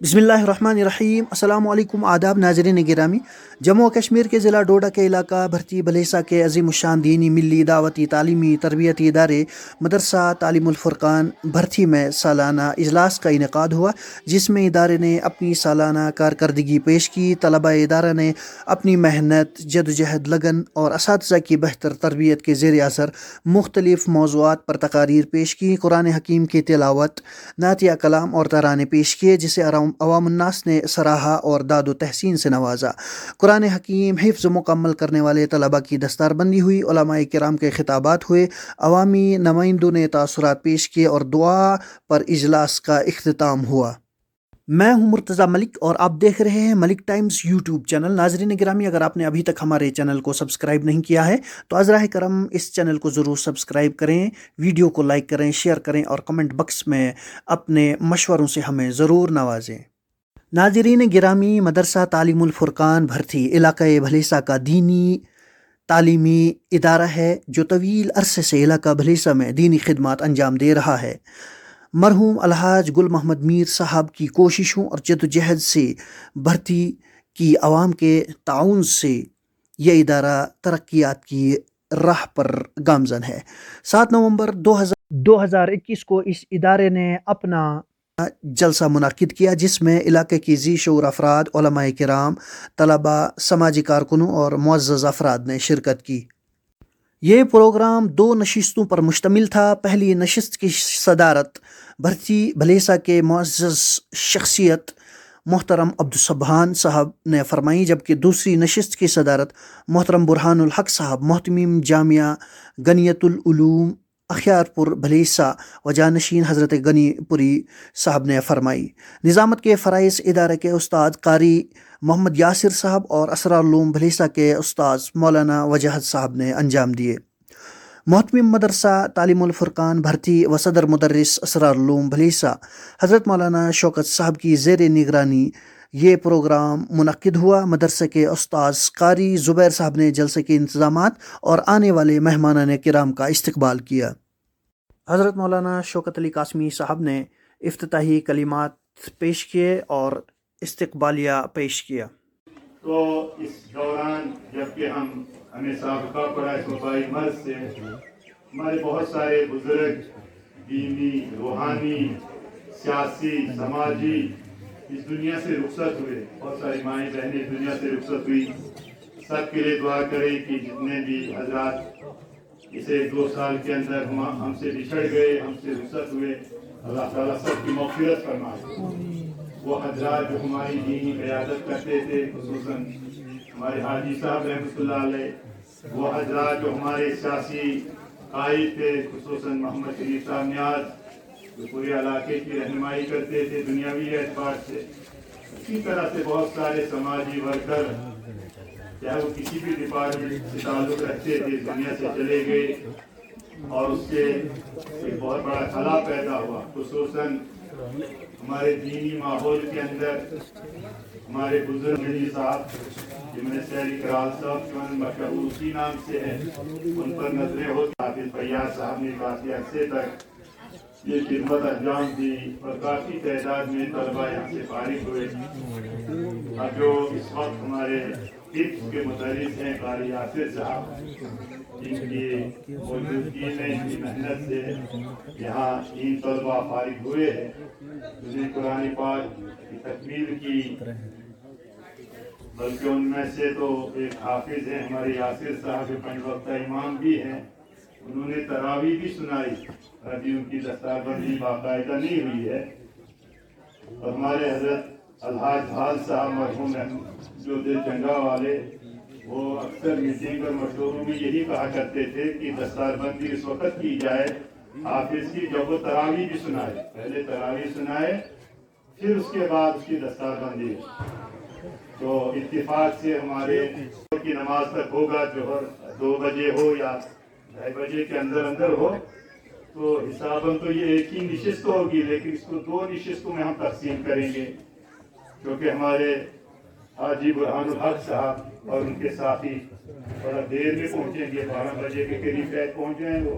بسم اللہ الرحمن الرحیم، السلام علیکم، آداب ناظرین گرامی۔ جموں و کشمیر کے ضلع ڈوڈا کے علاقہ بھرتی بھلیسہ کے عظیم الشان دینی ملی دعوتی تعلیمی تربیتی ادارے مدرسہ تعلیم الفرقان بھرتی میں سالانہ اجلاس کا انعقاد ہوا، جس میں ادارے نے اپنی سالانہ کارکردگی پیش کی۔ طلبہ ادارہ نے اپنی محنت، جدوجہد، لگن اور اساتذہ کی بہتر تربیت کے زیر اثر مختلف موضوعات پر تقاریر پیش کی، قرآن حکیم کی تلاوت، نعتیہ کلام اور ترانے پیش کیے، جسے عوام الناس نے سراہا اور داد و تحسین سے نوازا۔ قرآن حکیم حفظ مکمل کرنے والے طلبہ کی دستار بندی ہوئی، علماء کرام کے خطابات ہوئے، عوامی نمائندوں نے تاثرات پیش کیے اور دعا پر اجلاس کا اختتام ہوا۔ میں ہوں مرتضیٰ ملک اور آپ دیکھ رہے ہیں ملک ٹائمز یوٹیوب چینل۔ ناظرین گرامی، اگر آپ نے ابھی تک ہمارے چینل کو سبسکرائب نہیں کیا ہے تو ازراہ کرم اس چینل کو ضرور سبسکرائب کریں، ویڈیو کو لائک کریں، شیئر کریں اور کمنٹ باکس میں اپنے مشوروں سے ہمیں ضرور نوازیں۔ ناظرین گرامی، مدرسہ تعلیم الفرقان بھرتی علاقہ بھلیسہ کا دینی تعلیمی ادارہ ہے جو طویل عرصے سے علاقہ بھلیسہ میں دینی خدمات انجام دے رہا ہے۔ مرحوم الحاج گل محمد میر صاحب کی کوششوں اور جدوجہد سے بھرتی کی عوام کے تعاون سے یہ ادارہ ترقیات کی راہ پر گامزن ہے۔ 7 نومبر 2021 کو اس ادارے نے اپنا جلسہ منعقد کیا، جس میں علاقے کی ذی شعور افراد، علماء کرام، طلبہ، سماجی کارکنوں اور معزز افراد نے شرکت کی۔ یہ پروگرام 2 نشستوں پر مشتمل تھا۔ پہلی نشست کی صدارت بھرتی بھلیسہ کے معزز شخصیت محترم عبدالسبحان صاحب نے فرمائی، جبکہ دوسری نشست کی صدارت محترم برہان الحق صاحب، محتمم جامعہ غنیت العلوم اخیار پور بھلیسہ و جانشین حضرت غنی پوری صاحب نے فرمائی۔ نظامت کے فرائض ادارے کے استاد قاری محمد یاسر صاحب اور اسرار العلوم بھلیسہ کے استاذ مولانا وجاہت صاحب نے انجام دیے۔ محتمم مدرسہ تعلیم الفرقان بھرتی و صدر مدرس اسرار العلوم بھلیسہ حضرت مولانا شوکت صاحب کی زیر نگرانی یہ پروگرام منعقد ہوا۔ مدرسے کے استاذ قاری زبیر صاحب نے جلسے کے انتظامات اور آنے والے مہمانان کرام کا استقبال کیا۔ حضرت مولانا شوکت علی قاسمی صاحب نے افتتاحی کلمات پیش کیے اور استقبالیہ پیش کیا۔ تو اس دوران جبکہ ہمیں سابقہ پڑا اس وبائی مرض سے، ہمارے بہت سارے بزرگ دینی، روحانی، سیاسی، سماجی اس دنیا سے رخصت ہوئے، بہت ساری مائیں بہنیں اس دنیا سے رخصت ہوئی۔ سب کے لیے دعا کریں کہ جتنے بھی حضرات اس 1-2 سال کے اندر ہم سے بچھڑ گئے، ہم سے رخصت ہوئے، اللہ تعالیٰ سب کی مغفرت فرمائے۔ وہ حضرات جو ہماری دینی قیادت کرتے تھے، خصوصاً ہمارے حاجی صاحب رحمۃ اللہ علیہ، وہ حضرات جو ہمارے سیاسی قائد تھے، خصوصاً محمد شریف صاحب نیاز، جو پورے علاقے کی رہنمائی کرتے تھے دنیاوی اعتبار سے، اسی طرح سے بہت سارے سماجی ورکر، چاہے وہ کسی بھی ڈپارٹمنٹ سے تعلق رکھتے تھے، دنیا سے چلے گئے اور اس سے ایک بہت بڑا خلا پیدا ہوا۔ خصوصاً ہمارے دینی ماحول کے اندر ہمارے بزرگ جی صاحب، جنہوں نے سیری کرال صاحب جو مشہور اسی نام سے ہے، ان پر نظریں ہوتی۔ حافظ فیاض صاحب نے کافی عرصے تک یہ خدمت انجام دی اور کافی تعداد میں طلبہ یہاں سے فارغ ہوئے۔ اب جو اس وقت ہمارے حفظ کے مدرس ہیں قاری یاسر صاحب، جن کی موجودگی میں ان کی محنت سے یہاں 3 طلبہ فارغ ہوئے ہیں، جنہیں قرآن پاک کی تکمیل کی، بلکہ ان میں سے تو ایک حافظ ہیں ہمارے یاسر صاحب، جو 5 وقتہ امام بھی ہیں، انہوں نے تراویح بھی سنائی، ابھی ان کی دستار بندی باقاعدہ نہیں ہوئی ہے۔ اور ہمارے حضرت الحاج حال صاحب مرحوم جو دل جنگا والے، وہ اکثر میٹنگ اور مشوروں میں یہی کہا کرتے تھے کہ دستار بندی اس وقت کی جائے حافظ کی جب وہ تراویح بھی سنائے، پہلے تراویح سنائے پھر اس کے بعد اس کی دستار بندی۔ تو اتفاق سے ہمارے کی نماز تک ہوگا، جوہر 2 بجے ہو یا 2:30 بجے کے اندر اندر ہو، تو حساباً تو یہ ایک ہی نشست ہوگی، لیکن اس کو 2 نشستوں میں ہم تقسیم کریں گے، کیونکہ ہمارے حاجی برہان الحق صاحب اور ان کے ساتھی تھوڑا دیر میں پہنچیں گے، 12 بجے کے قریب پہنچ جائیں وہ،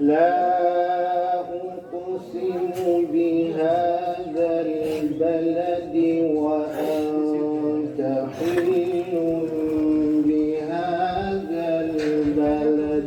لا أقسم بهذا البلد وأنت حل بهذا البلد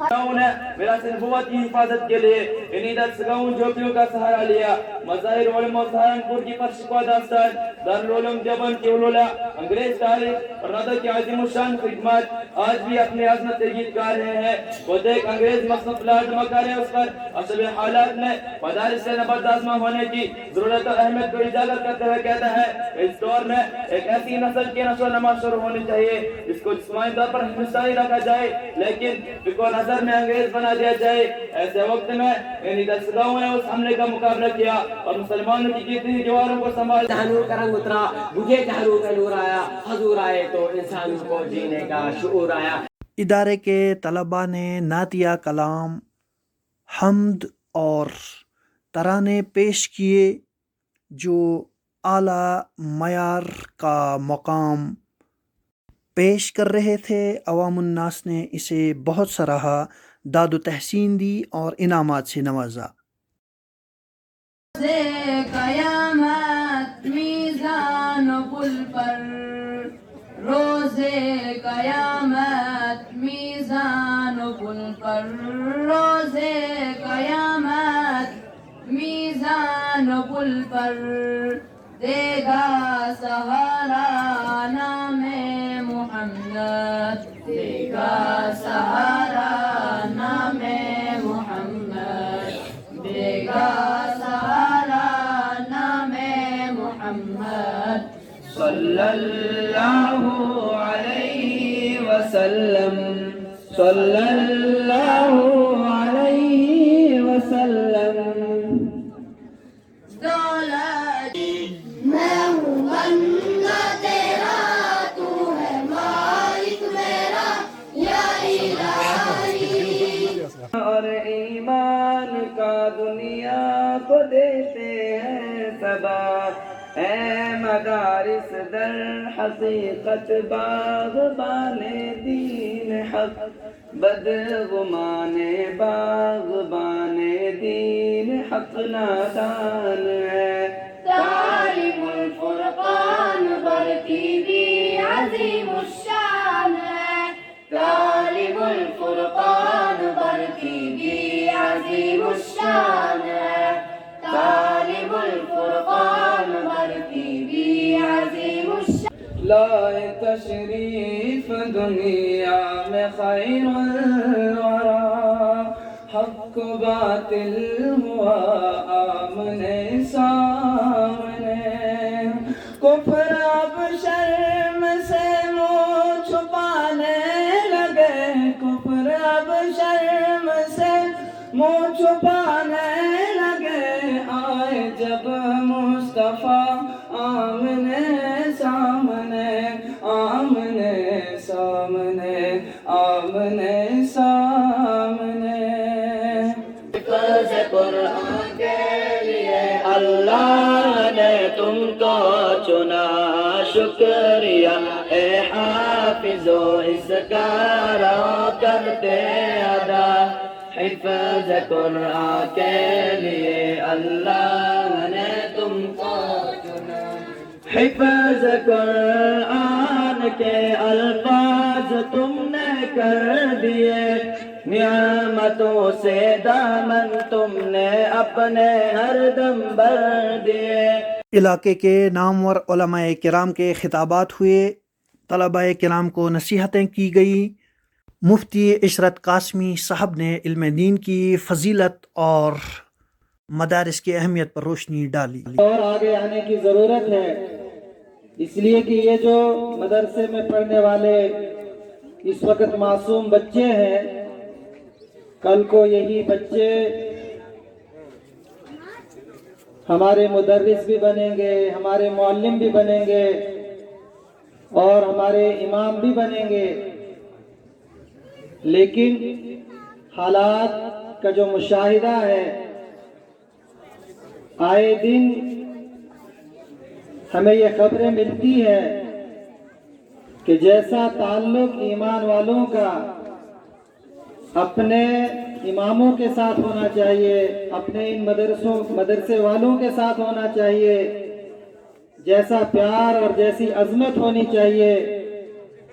نے میراث نبوت کی حفاظت کے لیے انہی درسگاہوں جھوپڑیوں کا سہارا لیا. مظاہر علماء سہارنپور کی پرشکوا داستان، دارالعلوم دیوبند کی علولا، انگریز تاریخ اور ندوہ کی عظیم الشان خدمات آج بھی اپنی عظمت سے گیت گا رہے ہیں. وہ دیکھ انگریز مصنف لازمہ کرے اس پر اصل حالات میں مدارس سے نبردازمہ ہونے کی ضرورت اور اہمیت کو اجاگر کرتے ہوئے کہتا ہے اس دور میں ایک ایسی نسل کی نشو و نما شروع ہونی چاہیے جس کو جسمانی طور پر ہندوستانی رکھا جائے لیکن فکر و نظر میں انگریز بنا دیا جائے. ایسے وقت میں انہی درسگاہوں نے اس حملے کا مقابلہ کیا اور مسلمانوں کی کتنی دیواروں کو سنبھال. نور کا رنگ اترا، مجھے جہروں کا نور آیا، حضور آئے تو انسانوں کو جینے کا شعور آیا. ادارے کے طلباء نے نعتیہ کلام، حمد اور ترانے پیش کیے جو اعلیٰ معیار کا مقام پیش کر رہے تھے. عوام الناس نے اسے بہت سراہا، داد و تحسین دی اور انعامات سے نوازا. قیامت میزان و پل پر، روز قیامت میزان و پل پر، روز قیامت میزان و پل پر، دے گا سہارا نام محمد، دے گا سہارا نام محمد، دے گا سہارا نام محمد. صلی اللہ علیہ وسلم، صلی اللہ علیہ وسلم. دولت میں ہوں بندہ تیرا، تو ہے مالک میرا یا الہی. اور ایمان کا دنیا کو دیتے ہیں سبق، اے مدارس در حقیقت باغبان دین حق، بدگمان باغبان دین حق نادان ہے. طالب الفرقان برتی بھی عظیم الشان ہے، طالب الفرقان برتی بھی عظیم الشان ہے، طالب الفرقان برتی بھی عظیم الشان. لائے تشریف دنیا میں خیر الورا، حق و باطل ہوا آمنے سامنے، کفر اب شرم سے منہ چھپانے لگے، کفر اب شرم سے منہ چھپانے لگے. آئے جب مصطفیٰ آمنے سامنے، آمنے سامنے، آمنے سامنے. حفظ قرآن کے لیے اللہ نے تم کو چنا، شکریہ اے حافظو اس کا رو کرتے ادا. حفظ قرآن کے لیے اللہ نے تم کو چنا، حفظ قرآن کے الفاظ تم نے کر دیے، نعمتوں سے دامن تم نے اپنے ہر دم بھر دیے. علاقے کے نامور علماء کرام کے خطابات ہوئے، طلباء کرام کو نصیحتیں کی گئی. مفتی عشرت قاسمی صاحب نے علم دین کی فضیلت اور مدارس کی اہمیت پر روشنی ڈالی. اور آگے آنے کی ضرورت ہے، اس لیے کہ یہ جو مدرسے میں پڑھنے والے اس وقت معصوم بچے ہیں، کل کو یہی بچے ہمارے مدرس بھی بنیں گے، ہمارے معلم بھی بنیں گے اور ہمارے امام بھی بنیں گے. لیکن حالات کا جو مشاہدہ ہے، آئے دن ہمیں یہ خبریں ملتی ہیں کہ جیسا تعلق ایمان والوں کا اپنے اماموں کے ساتھ ہونا چاہیے، اپنے ان مدرسے والوں کے ساتھ ہونا چاہیے، جیسا پیار اور جیسی عظمت ہونی چاہیے،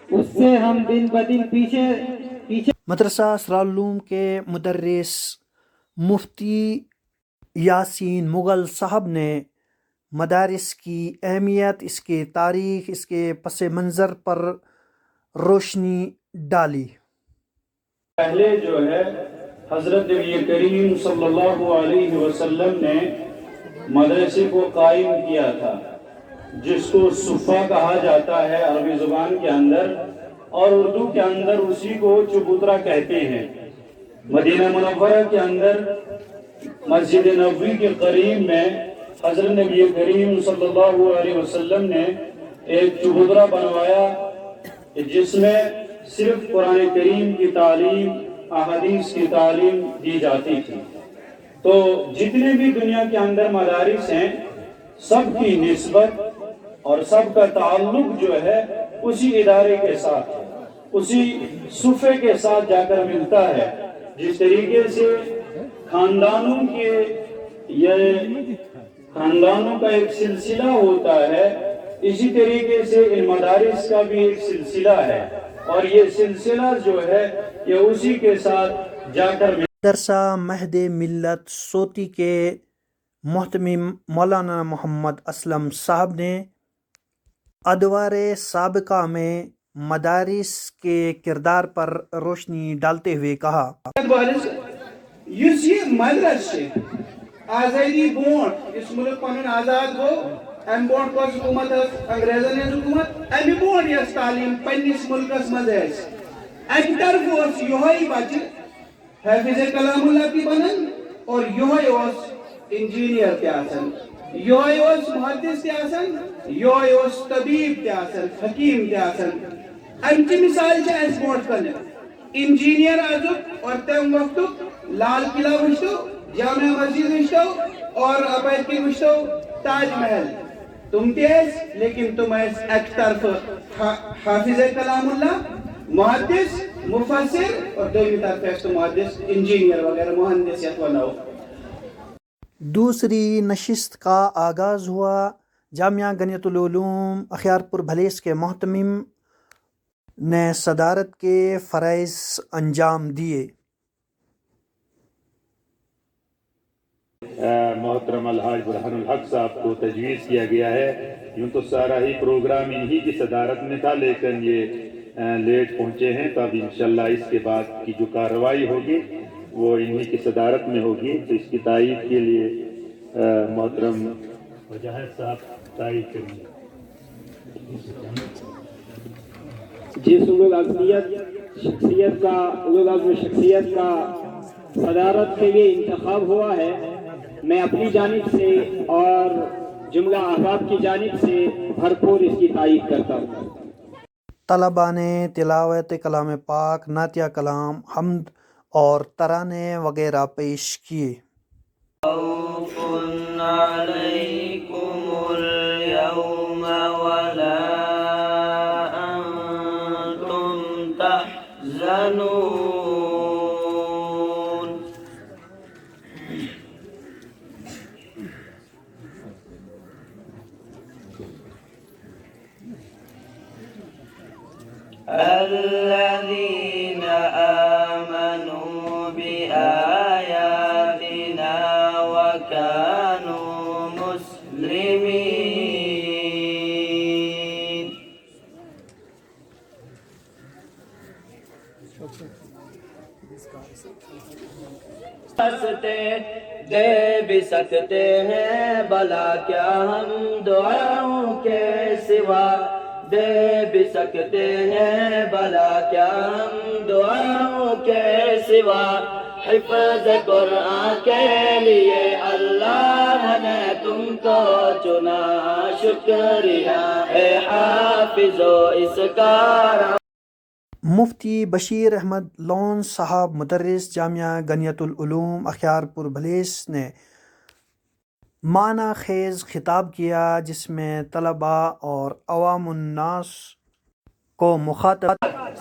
اس سے ہم دن بدن پیچھے مدرسہ اسرارالعلوم کے مدرس مفتی یاسین مغل صاحب نے مدارس کی اہمیت، اس کے تاریخ، اس کے پس منظر پر روشنی ڈالی۔ پہلے جو ہے حضرت نبی کریم صلی اللہ علیہ وسلم نے مدرسے کو قائم کیا تھا، جس کو صفہ کہا جاتا ہے عربی زبان کے اندر، اور اردو کے اندر اسی کو چبوترا کہتے ہیں۔ مدینہ منورہ کے اندر مسجد نبوی کے قریب میں حضرت نبی کریم صلی اللہ علیہ وسلم نے ایک چبوترا بنوایا جس میں صرف قرآن کریم کی تعلیم، احادیث کی تعلیم دی جاتی تھی۔ تو جتنے بھی دنیا کے اندر مدارس ہیں، سب کی نسبت اور سب کا تعلق جو ہے اسی ادارے کے ساتھ ہے، اسی صفحے کے ساتھ جا کر ملتا ہے۔ جس طریقے سے خاندانوں کا ایک سلسلہ ہوتا ہے، اسی طریقے سے ان مدارس کا بھی ایک سلسلہ ہے، اور یہ سلسلہ جو ہے یہ اسی کے ساتھ جا کر مدرسہ مہد ملت سوتی کے محتمم مولانا محمد اسلم صاحب نے ادوار سابقہ میں مدارس کے کردار پر روشنی ڈالتے ہوئے کہا، یس یہ مدرسہ آزادی برونٹ اس ملک پن آزاد گو، ام برونٹ کس حکومت انگریزن ہز حکومت، امہ برونٹ یس تعلیم پنس ملکس مز اکہ طرف یہ بچہ حافظ کلام اللہ تہ بنان اور یہ انجینئر تہ یہ محدث تہ یہ طبیب تہ حکیم تہ امچہ مثال اس برونٹ کن انجینئر آزک اور تم وقت لال قلعہ وچھتو، جامع مسجد وچھتو اور اپر کی وچھتو تاج محل، تم تیز لیکن تم ایک طرف حافظ کلام اللہ، محدث، مفسر، اور دوسری طرف محدث، انجینئر وغیرہ مہندس یت ونو۔ دوسری نشست کا آغاز ہوا۔ جامعہ غنیت العلوم اخیارپور بھلیس کے محتمم نے صدارت کے فرائض انجام دیے۔ محترم الحاج برہان الحق صاحب کو تجویز کیا گیا ہے۔ یوں تو سارا ہی پروگرام انہی کی صدارت میں تھا، لیکن یہ لیٹ پہنچے ہیں، تو اب انشاءاللہ اس کے بعد کی جو کارروائی ہوگی وہ انہی کی صدارت میں ہوگی۔ تو اس کی تائید کے لیے محترم وجاہد صاحب تائید کریں گے۔ جس لوگ عظمیت شخصیت کا صدارت کے لیے انتخاب ہوا ہے، میں اپنی جانب سے اور جملہ احباب کی جانب سے بھرپور اس کی تائید کرتا ہوں۔ طلباء نے تلاوت کلام پاک، نعتیہ کلام، حمد اور ترانے وغیرہ پیش کیے۔ خوف علیکم اليوم ولا انتم تحزنون۔ الذين آمنوا بآياتنا وكانوا مسلمين۔ دے بھی سکتے ہیں بلا کیا ہم دعاؤں کے سوا، دے بھی سکتے ہیں بلا کیا ہم دعاؤں کے سوا، حفظ قرآن کے لیے اللہ نے تم کو چنا، شکریہ اے حافظو اس کا۔ مفتی بشیر احمد لون صاحب مدرس جامعہ غنیت العلوم اخیارپور بھلیس نے معنی خیز خطاب کیا، جس میں طلباء اور عوام الناس کو مخاطب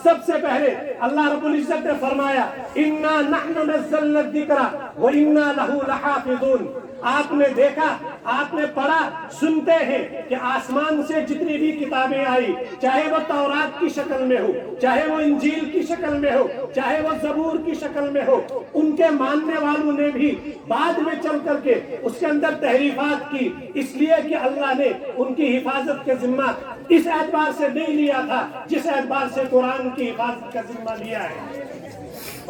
سب سے پہلے اللہ رب العزت نے فرمایا اِنَّا نَحْنُ نَزَّلْنَا الذِّكْرَ وَإِنَّا لَهُ لَحَافِظُونَ۔ آپ نے دیکھا، آپ نے پڑھا، سنتے ہیں کہ آسمان سے جتنی بھی کتابیں آئی، چاہے وہ تورات کی شکل میں ہو، چاہے وہ انجیل کی شکل میں ہو، چاہے وہ زبور کی شکل میں ہو، ان کے ماننے والوں نے بھی بعد میں چل کر کے اس کے اندر تحریفات کی، اس لیے کہ اللہ نے ان کی حفاظت کے ذمہ اس اعتبار سے نہیں لیا تھا جس اعتبار سے قرآن کی حفاظت کا ذمہ لیا ہے۔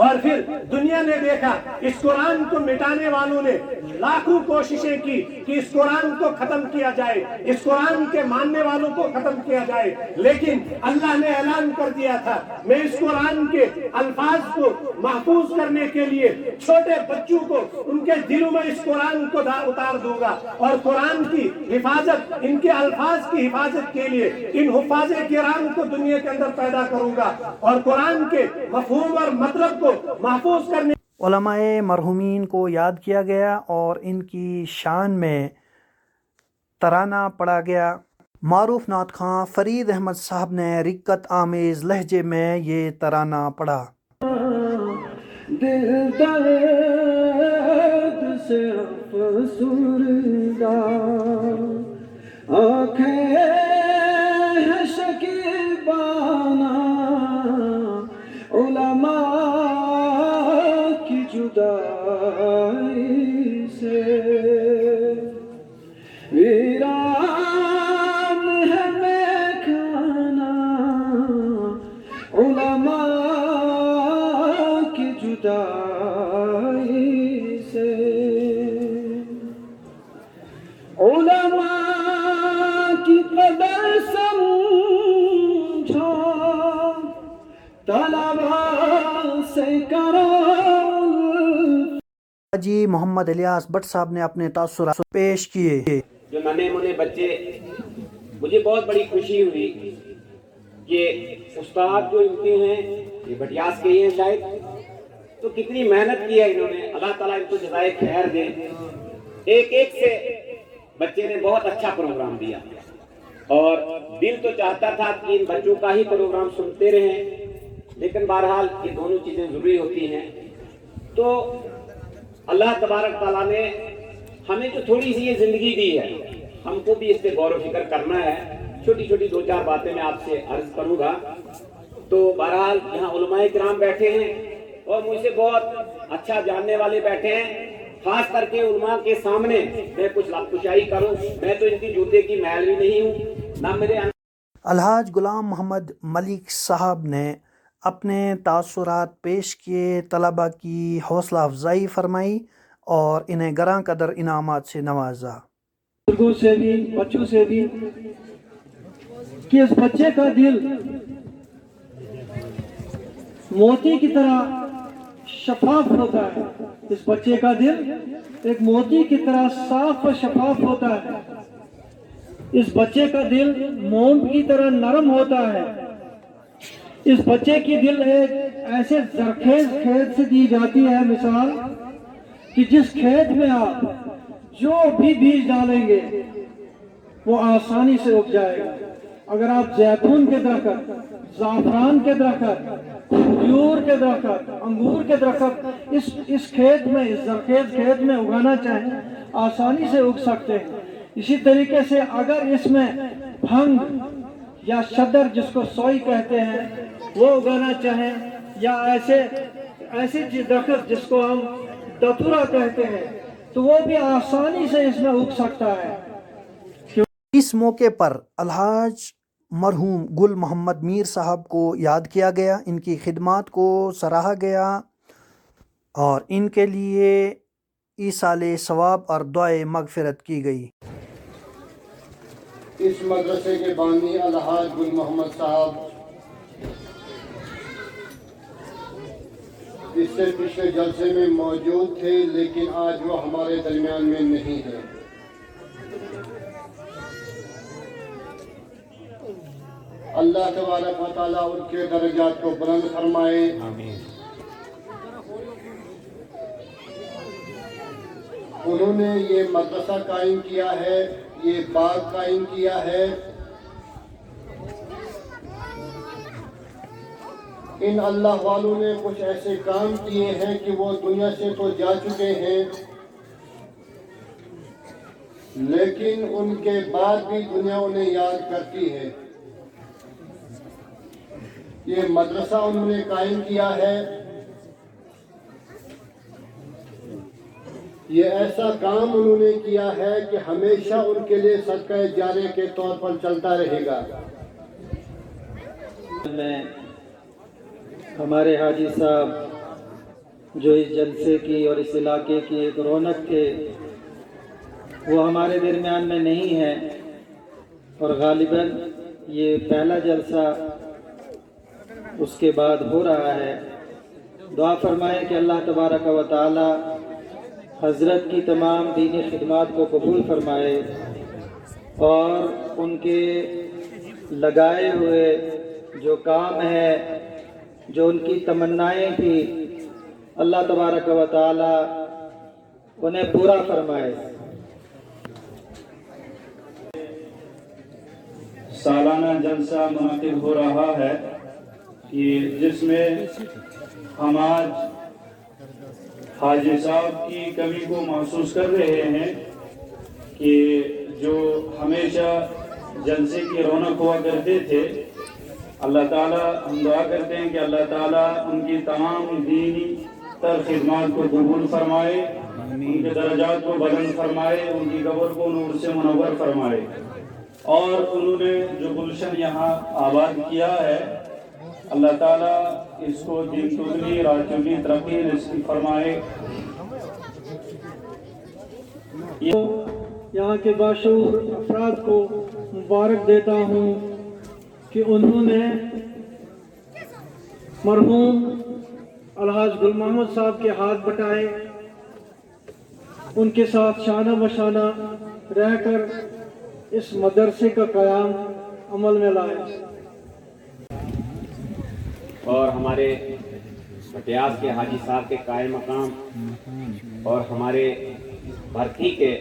اور پھر دنیا نے دیکھا اس قرآن کو مٹانے والوں نے لاکھوں کوششیں کی کہ اس قرآن کو ختم کیا جائے، اس قرآن کے ماننے والوں کو ختم کیا جائے، لیکن اللہ نے اعلان کر دیا تھا میں اس قرآن کے الفاظ کو محفوظ کرنے کے لیے چھوٹے بچوں کو ان کے دلوں میں اس قرآن کو اتار دوں گا، اور قرآن کی حفاظت، ان کے الفاظ کی حفاظت کے لیے ان حفاظ کرام کو دنیا کے اندر پیدا کروں گا، اور قرآن کے مفہوم اور مطلب کو محفوظ کرنے۔ علماء مرحومین کو یاد کیا گیا اور ان کی شان میں ترانہ پڑھا گیا۔ معروف نعت خواں فرید احمد صاحب نے رقت آمیز لہجے میں یہ ترانہ پڑھا۔ دل درد سے افسردہ، آنکھیں ہیں شکیبانہ، علماء کی جدائی سے ویران ہے میخانہ، علماء کی جدائی سے علماء کی قدر سمجھو، طلبا سے کرو۔ حاجی محمد الیاس بٹ صاحب نے اپنے تاثرات پیش کیے۔ جو ننے منے بچے، مجھے بہت بڑی خوشی ہوئی کہ استاد جو ان کے ہیں یہ بٹیاس کے ہی ہیں شاید، تو کتنی محنت کی ہے انہوں نے، اللہ تعالیٰ ان کو جزائے خیر دے۔ ایک ایک سے بچے نے بہت اچھا پروگرام دیا، اور دل تو چاہتا تھا کہ ان بچوں کا ہی پروگرام سنتے رہیں، لیکن بہرحال یہ دونوں چیزیں ضروری ہوتی ہیں۔ تو اللہ تبارک تعالیٰ نے ہمیں جو تھوڑی سی یہ زندگی دی ہے، ہم کو بھی اس پہ غور و فکر کرنا ہے۔ چھوٹی چھوٹی دو چار باتیں میں آپ سے عرض کروں گا۔ تو بہرحال یہاں علماء کرام بیٹھے ہیں اور مجھ سے بہت اچھا جاننے والے بیٹھے ہیں، خاص کر کے علماء کے سامنے میں کچھ لفظ کروں، میں تو ان کی جوتے کی محل بھی نہیں ہوں، نہ میرے الحاج غلام محمد ملک صاحب نے اپنے تاثرات پیش کیے، طلبہ کی حوصلہ افزائی فرمائی اور انہیں گراں قدر انعامات سے نوازا۔ بزرگوں سے بھی، بچوں سے بھی، کہ اس بچے کا دل موتی کی طرح شفاف ہوتا ہے، اس بچے کا دل ایک موتی کی طرح صاف و شفاف ہوتا ہے، اس بچے کا دل موم کی طرح نرم ہوتا ہے، اس بچے کی دل ایک ایسے زرخیز کھیت سے دی جاتی ہے مثال، کہ جس کھیت میں آپ جو بھی بیج ڈالیں گے وہ آسانی سے اگ جائے گا۔ اگر آپ زیتون کے درخت، زعفران کے درخت، کھجور کے درخت، انگور کے درخت اس کھیت میں، اس زرخیز کھیت میں اگانا چاہیں آسانی سے اگ سکتے ہیں۔ اسی طریقے سے اگر اس میں بھنگ یا شدر جس کو سوئی کہتے ہیں وہ اگانا چاہیں، یا ایسے درخت جس کو ہم دتورا کہتے ہیں، تو وہ بھی آسانی سے اس میں اگ سکتا ہے۔ اس موقع پر الحاج مرحوم گل محمد میر صاحب کو یاد کیا گیا، ان کی خدمات کو سراہا گیا اور ان کے لیے ایصال ثواب اور دعائے مغفرت کی گئی۔ اس مدرسے کے بانی الحاج گل محمد صاحب اس سے پچھلے جلسے میں موجود تھے، لیکن آج وہ ہمارے درمیان میں نہیں ہے۔ اللہ تبارک و تعالیٰ ان کے درجات کو بلند فرمائے۔ انہوں نے یہ مدرسہ قائم کیا ہے، یہ باغ قائم کیا ہے، ان اللہ والوں نے کچھ ایسے کام کیے ہیں کہ وہ دنیا سے تو جا چکے ہیں، لیکن ان کے بعد بھی دنیا انہیں یاد کرتی ہے۔ یہ مدرسہ انہوں نے قائم کیا ہے، یہ ایسا کام انہوں نے کیا ہے کہ ہمیشہ ان کے لیے صدقہ جاریہ کے طور پر چلتا رہے گا۔ میں ہمارے حاجی صاحب جو اس جلسے کی اور اس علاقے کی ایک رونق تھے، وہ ہمارے درمیان میں نہیں ہیں، اور غالباً یہ پہلا جلسہ اس کے بعد ہو رہا ہے۔ دعا فرمائیں کہ اللہ تبارک و تعالی حضرت کی تمام دینی خدمات کو قبول فرمائے، اور ان کے لگائے ہوئے جو کام ہے، جو ان کی تمنائیں تھی، اللہ تبارک و تعالی انہیں پورا فرمائے۔ سالانہ جلسہ منعقد ہو رہا ہے کہ جس میں ہم آج حاجی صاحب کی کمی کو محسوس کر رہے ہیں کہ جو ہمیشہ جلسے کی رونق ہوا کرتے تھے۔ اللہ تعالیٰ ہم دعا کرتے ہیں کہ اللہ تعالیٰ ان کی تمام دینی تر خدمات کو قبول فرمائے، ان کے درجات کو بلند فرمائے، ان کی قبر کو نور سے منور فرمائے، اور انہوں نے جو گلشن یہاں آباد کیا ہے، اللہ تعالیٰ اس کو دن دگنی رات چگنی ترقی نصیب فرمائے۔ یہاں کے باشعور افراد کو مبارک دیتا ہوں کہ انہوں نے مرحوم الحاج گل محمد صاحب کے ہاتھ بٹائے، ان کے ساتھ شانہ بشانہ رہ کر اس مدرسے کا قیام عمل میں لائے، اور ہمارے پٹیاس کے حاجی صاحب کے قائم مقام اور ہمارے بھرتی کے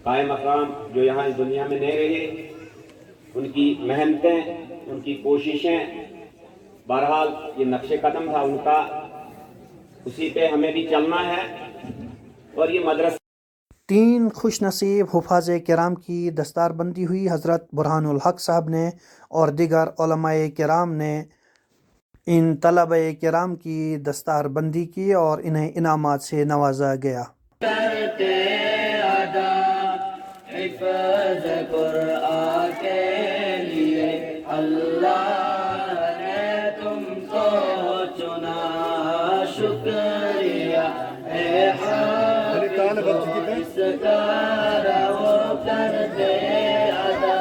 قائم مقام جو یہاں اس دنیا میں نہیں رہے، ان کی محنتیں، ان کی کوششیں، بہرحال یہ نقش قدم تھا ان کا، اسی پہ ہمیں بھی چلنا ہے۔ اور یہ مدرسہ 3 خوش نصیب حفاظ کرام کی دستار بندی ہوئی۔ حضرت برہان الحق صاحب نے اور دیگر علماء کرام نے ان طلبہ کرام کی دستار بندی کی اور انہیں انعامات سے نوازا گیا۔ کرتے ادا حفظ قرآن کے لیے اللہ نے تم کو چنا، شکریہ اے حافظ کرو کرتے ادا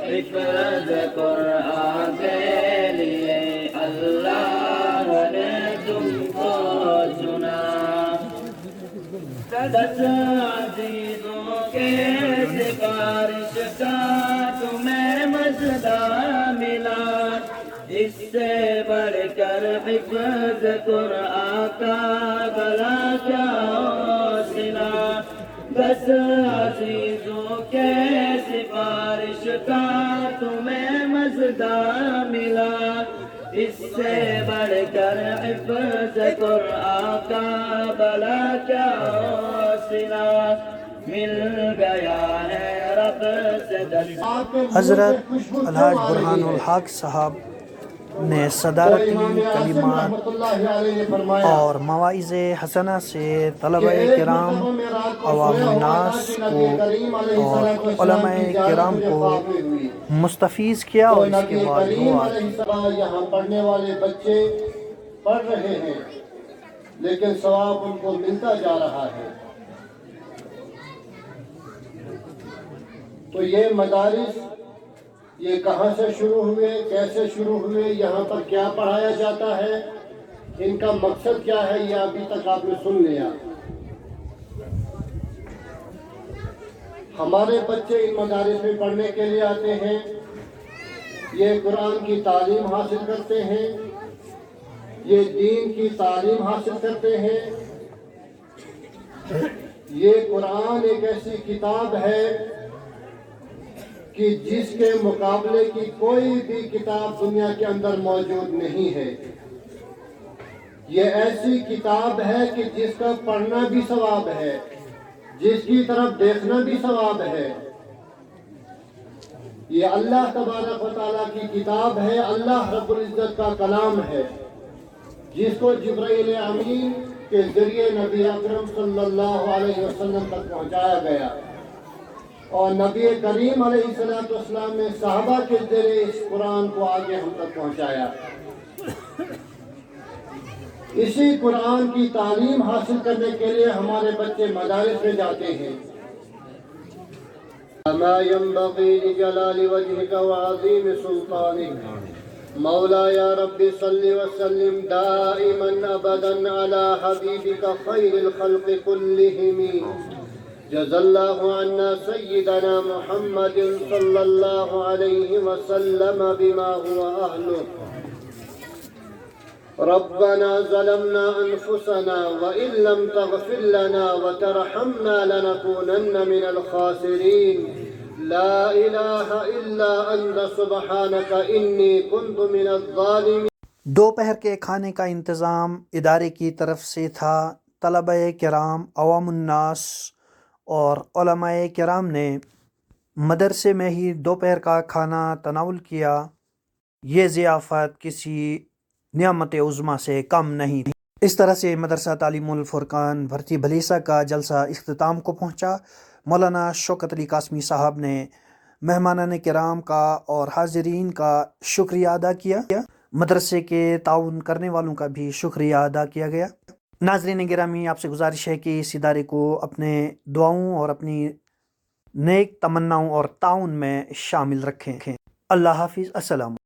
حفظ قرآن کے لیے اللہ نے تم کو چنا۔ 10 عزیزوں کے سفارش کا تمہیں مزدہ ملا، اس سے بڑھ کر حفظ قرآن کا بھلا کیا حوصلہ۔ 10 عزیزوں کے سفارش کا تمہیں مزدہ ملا، اس سے بڑھ کر حفظ قرآن کا بھلا کیا حوصلہ۔ مل گیا ہے رب سے حضرت الحاج برہان الحق صاحب نے صدارتی کلمات اور مواعظ حسنہ سے طلبہ کرام، عوام الناس کو اور علماء کرام کو مستفیض کیا، اور اس کے بعد یہاں پڑھنے والے بچے پڑھ رہے ہیں، لیکن ثواب ان کو ملتا جا رہا ہے۔ تو یہ مدارس یہ کہاں سے شروع ہوئے، کیسے شروع ہوئے، یہاں پر کیا پڑھایا جاتا ہے، ان کا مقصد کیا ہے، یہ ابھی تک آپ نے سن لیا۔ ہمارے بچے ان مدارس میں پڑھنے کے لیے آتے ہیں، یہ قرآن کی تعلیم حاصل کرتے ہیں، یہ دین کی تعلیم حاصل کرتے ہیں۔ یہ قرآن ایک ایسی کتاب ہے کہ جس کے مقابلے کی کوئی بھی کتاب دنیا کے اندر موجود نہیں ہے۔ یہ ایسی کتاب ہے کہ جس کا پڑھنا بھی ثواب ہے، جس کی طرف دیکھنا بھی ثواب ہے۔ یہ اللہ تبارک و تعالیٰ کی کتاب ہے، اللہ رب العزت کا کلام ہے، جس کو جبرائیل امین کے ذریعے نبی اکرم صلی اللہ علیہ وسلم تک پہنچایا گیا، اور نبی کریم علیہ السلام نے صحابہ کے ذریعے اس قرآن کو آگے ہم تک پہنچایا۔ اسی قرآن کی تعلیم حاصل کرنے کے لیے ہمارے بچے مدارس میں جاتے ہیں۔ ما ينبغي لجلال وجهك وعظيم سلطانك مولا يا رب صل وسلم دائما ابدا على حبيبك خير الخلق كلهم جزا الله عنا سيدنا محمد صلى الله عليه وسلم بما هو أهله ربنا ظلمنا أنفسنا وإن لم تغفر لنا وترحمنا لنكونن من الخاسرين لا إله إلا أنت سبحانك إني كنت من الظالمين۔ دوپہر کے کھانے کا انتظام ادارے کی طرف سے تھا۔ طلبہ کرام، عوام الناس اور علماء کرام نے مدرسے میں ہی دوپہر کا کھانا تناول کیا۔ یہ ضیافت کسی نعمت عظمیٰ سے کم نہیں تھی۔ اس طرح سے مدرسہ تعلیم الفرقان بھرتی بھلیسہ کا جلسہ اختتام کو پہنچا۔ مولانا شوکت علی قاسمی صاحب نے مہمانان کرام کا اور حاضرین کا شکریہ ادا کیا۔ مدرسے کے تعاون کرنے والوں کا بھی شکریہ ادا کیا گیا۔ ناظرین گرامی، آپ سے گزارش ہے کہ اس ادارے کو اپنے دعاؤں اور اپنی نیک تمناؤں اور تعاون میں شامل رکھیں۔ اللہ حافظ، السلام۔